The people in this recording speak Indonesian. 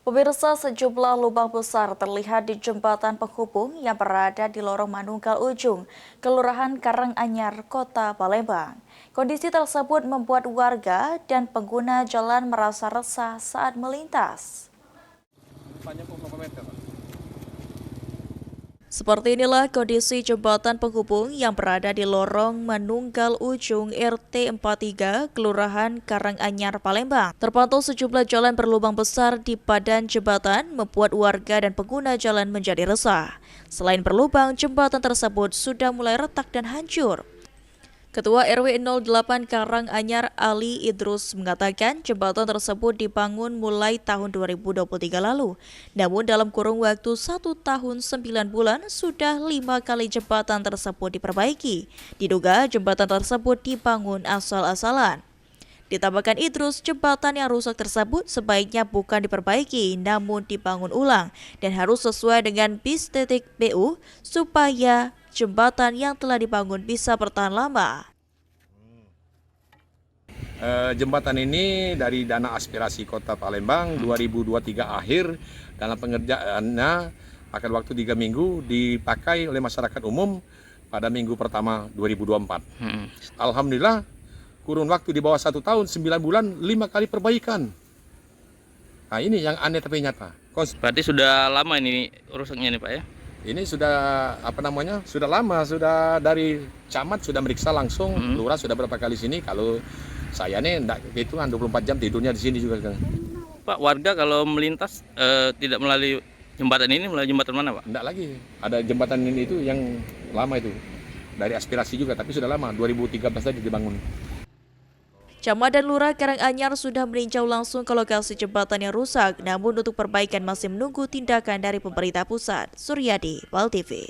Pemirsa, sejumlah lubang besar terlihat di jembatan penghubung yang berada di lorong Manunggal Ujung, Kelurahan Karanganyar, Kota Palembang. Kondisi tersebut membuat warga dan pengguna jalan merasa resah saat melintas. Seperti inilah kondisi jembatan penghubung yang berada di lorong Manunggal Ujung RT 43 Kelurahan Karanganyar, Palembang. Terpantau sejumlah jalan berlubang besar di badan jembatan membuat warga dan pengguna jalan menjadi resah. Selain berlubang, jembatan tersebut sudah mulai retak dan hancur. Ketua RW 08 Karanganyar Ali Idrus mengatakan jembatan tersebut dibangun mulai tahun 2023 lalu. Namun dalam kurun waktu 1 tahun 9 bulan sudah 5 kali jembatan tersebut diperbaiki. Diduga jembatan tersebut dibangun asal-asalan. Ditambahkan Idrus, jembatan yang rusak tersebut sebaiknya bukan diperbaiki namun dibangun ulang dan harus sesuai dengan BIS.BU supaya jembatan yang telah dibangun bisa bertahan lama. Jembatan ini dari dana aspirasi Kota Palembang 2023 akhir dalam pengerjaannya akan waktu 3 minggu dipakai oleh masyarakat umum pada minggu pertama 2024. Alhamdulillah kurun waktu di bawah 1 tahun 9 bulan 5 kali perbaikan. Nah ini yang aneh tapi nyata. Berarti sudah lama ini rusaknya nih Pak ya? Ini sudah sudah lama, sudah dari camat sudah meriksa langsung, lurah sudah berapa kali sini. Kalau saya nih enggak hitungan 24 jam tidurnya di sini juga. Pak, warga kalau melintas tidak melalui jembatan ini, melalui jembatan mana Pak? Enggak lagi, ada jembatan ini itu yang lama itu, dari aspirasi juga, tapi sudah lama, 2013 tadi dibangun. Camat dan Lurah Karanganyar sudah meninjau langsung ke lokasi jembatan yang rusak, namun untuk perbaikan masih menunggu tindakan dari pemerintah pusat. Suryadi, PAL TV.